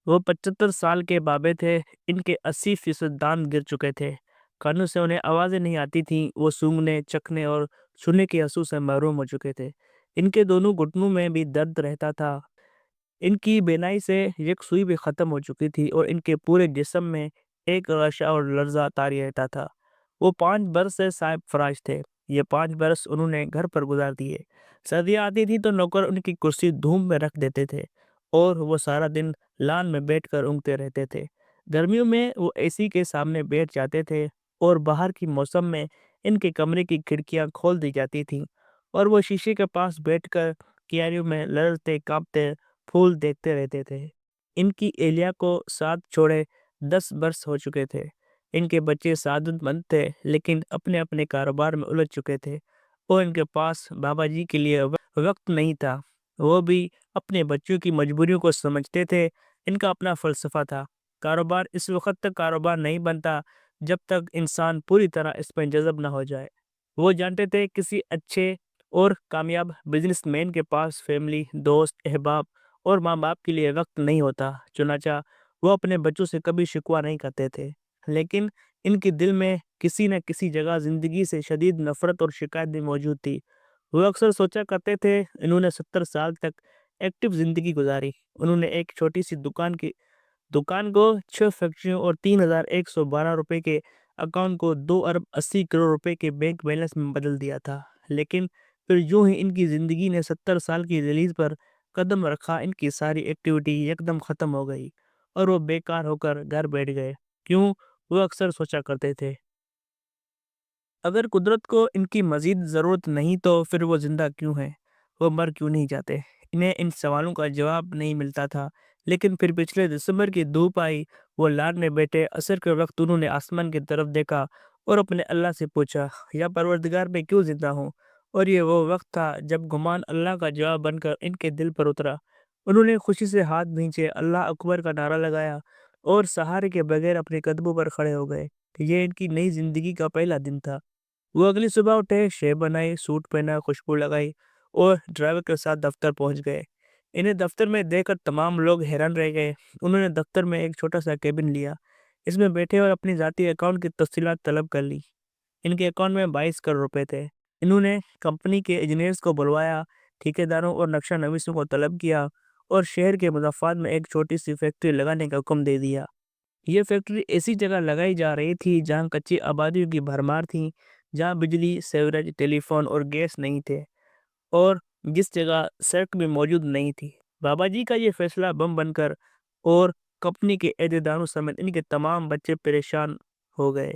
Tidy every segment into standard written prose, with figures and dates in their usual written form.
وہ 75 سال کے بابے تھے، ان کے 80% دانت گر چکے تھے، کانوں سے انہیں آوازیں نہیں آتی تھیں، وہ سونگھنے، چکھنے اور سننے کے حصول سے محروم ہو چکے تھے، ان کے دونوں گھٹنوں میں بھی درد رہتا تھا، ان کی بینائی سے یک سوئی بھی ختم ہو چکی تھی اور ان کے پورے جسم میں ایک رشا اور لرزہ طاری رہتا تھا۔ وہ 5 برس سے صاحب فراش تھے، یہ 5 برس انہوں نے گھر پر گزار دیے، سردیاں آتی تھی تو نوکر ان کی کرسی دھوم میں رکھ دیتے تھے اور وہ سارا دن لان میں بیٹھ کر اونگتے رہتے تھے، گرمیوں میں وہ اے سی کے سامنے بیٹھ جاتے تھے اور باہر کی موسم میں ان کے کمرے کی کھڑکیاں کھول دی جاتی تھیں اور وہ شیشے کے پاس بیٹھ کر کیاریوں میں لرزتے کانپتے پھول دیکھتے رہتے تھے۔ ان کی اہلیہ کو 7 چھوڑے 10 برس ہو چکے تھے، ان کے بچے سعادت مند تھے لیکن اپنے اپنے کاروبار میں الجھ چکے تھے اور ان کے پاس بابا جی کے لیے وقت نہیں تھا، وہ بھی اپنے بچوں کی مجبوریوں کو سمجھتے تھے، ان کا اپنا فلسفہ تھا، کاروبار اس وقت تک کاروبار نہیں بنتا جب تک انسان پوری طرح اس میں جذب نہ ہو جائے۔ وہ جانتے تھے کسی اچھے اور کامیاب بزنس مین کے پاس فیملی، دوست، احباب اور ماں باپ کے لیے وقت نہیں ہوتا، چنانچہ وہ اپنے بچوں سے کبھی شکوہ نہیں کرتے تھے، لیکن ان کے دل میں کسی نہ کسی جگہ زندگی سے شدید نفرت اور شکایت بھی موجود تھی۔ وہ اکثر سوچا کرتے تھے انہوں نے 70 سال تک ایکٹیو زندگی گزاری، انہوں نے ایک چھوٹی سی دکان کو 6 فیکٹریوں اور 3112 روپے کے اکاؤنٹ کو 2 ارب 80 کروڑ روپے کے بینک بیلنس میں بدل دیا تھا، لیکن پھر یوں ہی ان کی زندگی نے 70 سال کی ریلیز پر قدم رکھا، ان کی ساری ایکٹیویٹی یکدم ختم ہو گئی اور وہ بیکار ہو کر گھر بیٹھ گئے۔ کیوں؟ وہ اکثر سوچا کرتے تھے اگر قدرت کو ان کی مزید ضرورت نہیں تو پھر وہ زندہ کیوں ہیں، وہ مر کیوں نہیں جاتے؟ انہیں ان سوالوں کا جواب نہیں ملتا تھا، لیکن پھر پچھلے دسمبر کی دھوپ آئی، وہ لان میں بیٹھے، عصر کے وقت انہوں نے آسمان کی طرف دیکھا اور اپنے اللہ سے پوچھا، یا پروردگار میں کیوں زندہ ہوں؟ اور یہ وہ وقت تھا جب گمان اللہ کا جواب بن کر ان کے دل پر اترا، انہوں نے خوشی سے ہاتھ بھینچے، اللہ اکبر کا نعرہ لگایا اور سہارے کے بغیر اپنے قدموں پر کھڑے ہو گئے۔ یہ ان کی نئی زندگی کا پہلا دن تھا۔ وہ اگلی صبح اٹھے، شیو بنائی، سوٹ پہنا، خوشبو لگائی اور ڈرائیور کے ساتھ دفتر پہنچ گئے۔ انہیں دفتر میں دیکھ کر تمام لوگ حیران رہ گئے۔ انہوں نے دفتر میں ایک چھوٹا سا کیبن لیا، اس میں بیٹھے اور اپنی ذاتی اکاؤنٹ کی تفصیلات طلب کر لی۔ ان کے اکاؤنٹ میں 22 کروڑ روپے تھے۔ انہوں نے کمپنی کے انجینئرز کو بلوایا، ٹھیکیداروں اور نقشہ نویسوں کو طلب کیا اور شہر کے مضافات میں ایک چھوٹی سی فیکٹری لگانے کا حکم دے دیا۔ یہ فیکٹری ایسی جگہ لگائی جا رہی تھی جہاں کچی آبادیوں کی بھرمار تھی، جہاں بجلی، سیوریج، ٹیلی فون اور گیس نہیں تھے اور جس جگہ سڑک بھی موجود نہیں تھی۔ بابا جی کا یہ فیصلہ بم بن کر اور کمپنی کے عہدیداروں سمیت ان کے تمام بچے پریشان ہو گئے۔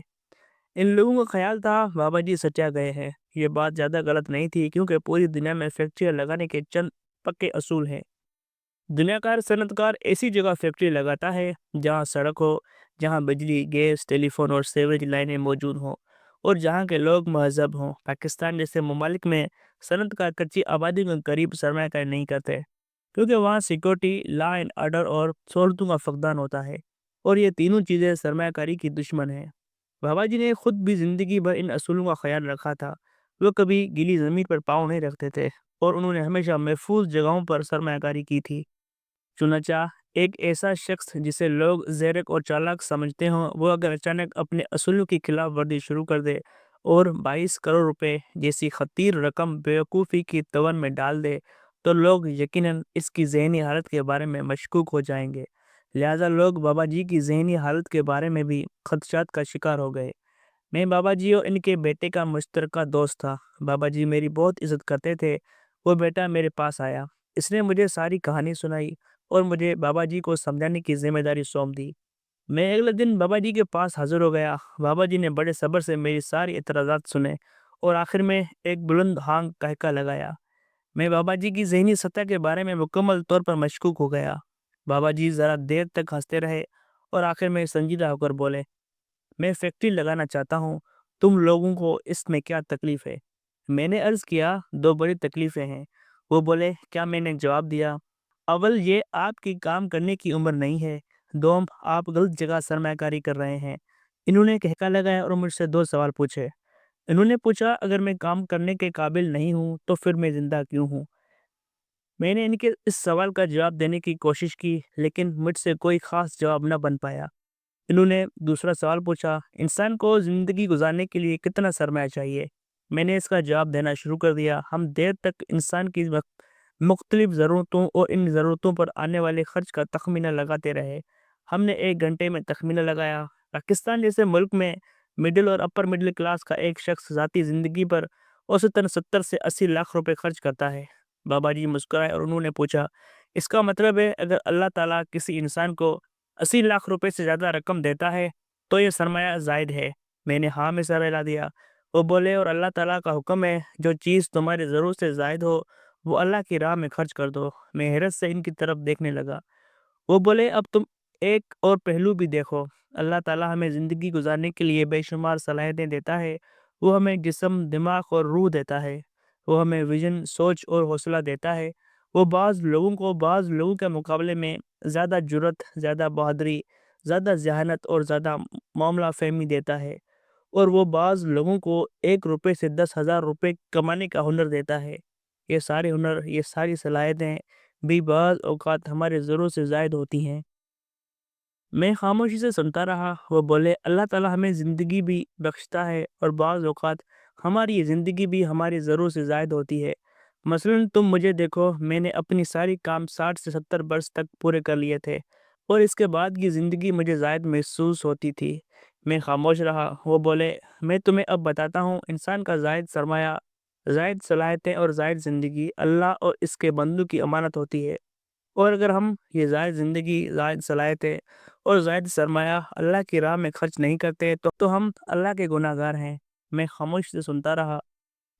ان لوگوں کا خیال تھا بابا جی سچا گئے ہیں۔ یہ بات زیادہ غلط نہیں تھی کیونکہ پوری دنیا میں فیکٹریاں لگانے کے چند پکے اصول ہیں۔ دنیا کا ہر صنعت کار ایسی جگہ فیکٹری لگاتا ہے جہاں سڑک ہو، جہاں بجلی، گیس، ٹیلی فون اور سیوریج لائنیں موجود ہوں اور جہاں کے لوگ مہذب ہوں۔ پاکستان جیسے ممالک میں صنعت کار کچی آبادی کے قریب سرمایہ کاری نہیں کرتے کیونکہ وہاں سیکورٹی، لا اینڈ آرڈر اور سہولتوں کا فقدان ہوتا ہے اور یہ تینوں چیزیں سرمایہ کاری کی دشمن ہیں۔ بابا جی نے خود بھی زندگی بھر ان اصولوں کا خیال رکھا تھا، وہ کبھی گیلی زمین پر پاؤں نہیں رکھتے تھے اور انہوں نے ہمیشہ محفوظ جگہوں پر سرمایہ کاری کی تھی۔ چنانچہ ایک ایسا شخص جسے لوگ زیرک اور چالاک سمجھتے ہوں، وہ اگر اچانک اپنے اصولوں کی خلاف ورزی شروع کر دے اور 22 کروڑ روپے جیسی خطیر رقم بیوقوفی کی توان میں ڈال دے تو لوگ یقیناً اس کی ذہنی حالت کے بارے میں مشکوک ہو جائیں گے، لہذا لوگ بابا جی کی ذہنی حالت کے بارے میں بھی خدشات کا شکار ہو گئے۔ میں بابا جی اور ان کے بیٹے کا مشترکہ دوست تھا۔ بابا جی میری بہت عزت کرتے تھے۔ وہ بیٹا میرے پاس آیا، اس نے مجھے ساری کہانی سنائی اور مجھے بابا جی کو سمجھانے کی ذمہ داری سونپ دی۔ میں اگلے دن بابا جی کے پاس حاضر ہو گیا۔ بابا جی نے بڑے صبر سے میری ساری اعتراضات سنے اور آخر میں ایک بلند ہانگ کہکا لگایا۔ میں بابا جی کی ذہنی سطح کے بارے میں مکمل طور پر مشکوک ہو گیا۔ بابا جی ذرا دیر تک ہنستے رہے اور آخر میں سنجیدہ ہو کر بولے، میں فیکٹری لگانا چاہتا ہوں، تم لوگوں کو اس میں کیا تکلیف ہے؟ میں نے عرض کیا، دو بڑی تکلیفیں ہیں۔ وہ بولے، کیا؟ میں نے جواب دیا، اول یہ آپ کی کام کرنے کی عمر نہیں ہے، دوم آپ غلط جگہ سرمایہ کاری کر رہے ہیں۔ انہوں نے کہکا لگایا اور مجھ سے دو سوال پوچھے۔ انہوں نے پوچھا، اگر میں کام کرنے کے قابل نہیں ہوں تو پھر میں زندہ کیوں ہوں؟ میں نے ان کے اس سوال کا جواب دینے کی کوشش کی لیکن مجھ سے کوئی خاص جواب نہ بن پایا۔ انہوں نے دوسرا سوال پوچھا، انسان کو زندگی گزارنے کے لیے کتنا سرمایہ چاہیے؟ میں نے اس کا جواب دینا شروع کر دیا۔ ہم دیر تک انسان کی مختلف ضرورتوں اور ان ضرورتوں پر آنے والے خرچ کا تخمینہ لگاتے رہے۔ ہم نے 1 گھنٹے میں تخمینہ لگایا، پاکستان جیسے ملک میں مڈل اور اپر مڈل کلاس کا ایک شخص ذاتی زندگی پر اوسطاً 70 سے 80 لاکھ روپے خرچ کرتا ہے۔ بابا جی مسکرائے اور انہوں نے پوچھا، اس کا مطلب ہے اگر اللہ تعالیٰ کسی انسان کو 80 لاکھ روپے سے زیادہ رقم دیتا ہے تو یہ سرمایہ زائد ہے؟ میں نے ہاں میں سر ہلا دیا۔ وہ بولے، اور اللہ تعالیٰ کا حکم ہے جو چیز تمہاری ضرورت سے زائد ہو وہ اللہ کی راہ میں خرچ کر دو۔ میں حیرت سے ان کی طرف دیکھنے لگا۔ وہ بولے، اب تم ایک اور پہلو بھی دیکھو، اللہ تعالیٰ ہمیں زندگی گزارنے کے لیے بے شمار صلاحیتیں دیتا ہے۔ وہ ہمیں جسم، دماغ اور روح دیتا ہے۔ وہ ہمیں ویژن، سوچ اور حوصلہ دیتا ہے۔ وہ بعض لوگوں کے مقابلے میں زیادہ جرأت، زیادہ بہادری، زیادہ ذہانت اور زیادہ معاملہ فہمی دیتا ہے، اور وہ بعض لوگوں کو 1 روپے سے 10,000 روپے کمانے کا ہنر دیتا ہے۔ یہ سارے ہنر، یہ ساری صلاحیتیں بھی بعض اوقات ہمارے ضرورت سے زائد ہوتی ہیں۔ میں خاموشی سے سنتا رہا۔ وہ بولے، اللہ تعالیٰ ہمیں زندگی بھی بخشتا ہے اور بعض اوقات ہماری یہ زندگی بھی ہماری ضرورت سے زائد ہوتی ہے۔ مثلاً تم مجھے دیکھو، میں نے اپنی ساری کام 60 سے 70 برس تک پورے کر لیے تھے اور اس کے بعد کی زندگی مجھے زائد محسوس ہوتی تھی۔ میں خاموش رہا۔ وہ بولے، میں تمہیں اب بتاتا ہوں، انسان کا زائد سرمایہ، زائد صلاحیتیں اور زائد زندگی اللہ اور اس کے بندوں کی امانت ہوتی ہے، اور اگر ہم یہ زائد زندگی، زائد صلاحیتیں اور زائد سرمایہ اللہ کی راہ میں خرچ نہیں کرتے تو ہم اللہ کے گناہ گار ہیں۔ میں خاموش سے سنتا رہا۔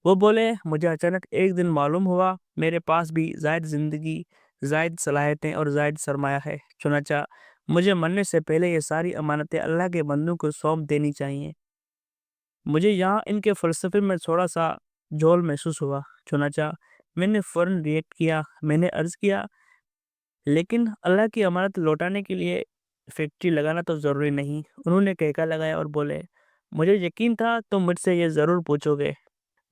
وہ بولے، مجھے اچانک ایک دن معلوم ہوا میرے پاس بھی زائد زندگی، زائد صلاحیتیں اور زائد سرمایہ ہے، چنانچہ مجھے مرنے سے پہلے یہ ساری امانتیں اللہ کے بندوں کو سونپ دینی چاہیے۔ مجھے یہاں ان کے فلسفے میں تھوڑا سا جھول محسوس ہوا، چنانچہ میں نے فوراً ریئیکٹ کیا۔ میں نے عرض کیا، لیکن اللہ کی امانت لوٹانے کے لیے فیکٹری لگانا تو ضروری نہیں۔ انہوں نے کہکا لگایا اور بولے، مجھے یقین تھا تم مجھ سے یہ ضرور پوچھو گے۔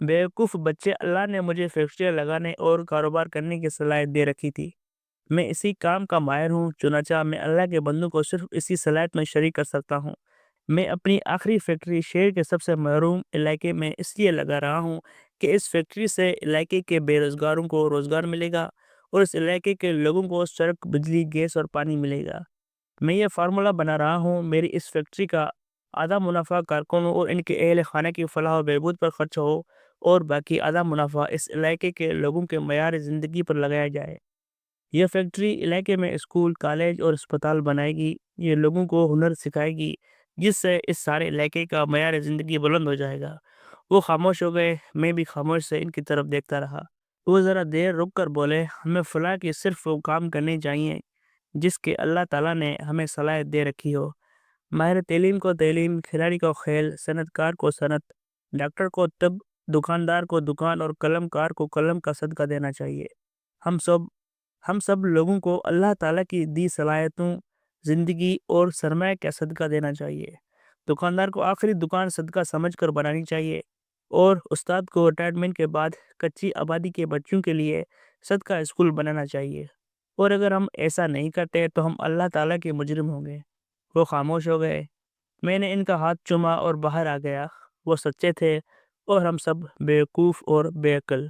بیوقوف بچے، اللہ نے مجھے فیکٹریاں لگانے اور کاروبار کرنے کی صلاحیت دے رکھی تھی۔ میں اسی کام کا ماہر ہوں، چنانچہ میں اللہ کے بندوں کو صرف اسی صلاحیت میں شریک کر سکتا ہوں۔ میں اپنی آخری فیکٹری شہر کے سب سے محروم علاقے میں اس لیے لگا رہا ہوں کہ اس فیکٹری سے علاقے کے بے روزگاروں کو روزگار ملے گا اور اس علاقے کے لوگوں کو سڑک، بجلی، گیس اور پانی ملے گا۔ میں یہ فارمولہ بنا رہا ہوں، میری اس فیکٹری کا آدھا منافع کارکنوں اور ان کے اہل خانہ کی فلاح و بہبود پر خرچ ہو اور باقی آدھا منافع اس علاقے کے لوگوں کے معیار زندگی پر لگایا جائے۔ یہ فیکٹری علاقے میں اسکول، کالج اور اسپتال بنائے گی۔ یہ لوگوں کو ہنر سکھائے گی جس سے اس سارے علاقے کا معیار زندگی بلند ہو جائے گا۔ وہ خاموش ہو گئے۔ میں بھی خاموش سے ان کی طرف دیکھتا رہا۔ وہ ذرا دیر رک کر بولے، ہمیں فلاح کی صرف وہ کام کرنے چاہیے جس کے اللہ تعالیٰ نے ہمیں صلاحیت دے رکھی ہو۔ ماہر تعلیم کو تعلیم، کھلاڑی کو کھیل، صنعت کار کو صنعت، ڈاکٹر کو طب، دکاندار کو دکان اور قلم کار کو قلم کا صدقہ دینا چاہیے۔ ہم سب لوگوں کو اللہ تعالیٰ کی دی صلاحیتوں، زندگی اور سرمایہ کا صدقہ دینا چاہیے۔ دکاندار کو آخری دکان صدقہ سمجھ کر بنانی چاہیے، اور استاد کو ریٹائرمنٹ کے بعد کچی آبادی کے بچوں کے لیے صدقہ اسکول بنانا چاہیے، اور اگر ہم ایسا نہیں کرتے تو ہم اللہ تعالیٰ کے مجرم ہوں گے۔ وہ خاموش ہو گئے۔ میں نے ان کا ہاتھ چوما اور باہر آ گیا۔ وہ سچے تھے اور ہم سب بیوقوف اور بے عقل۔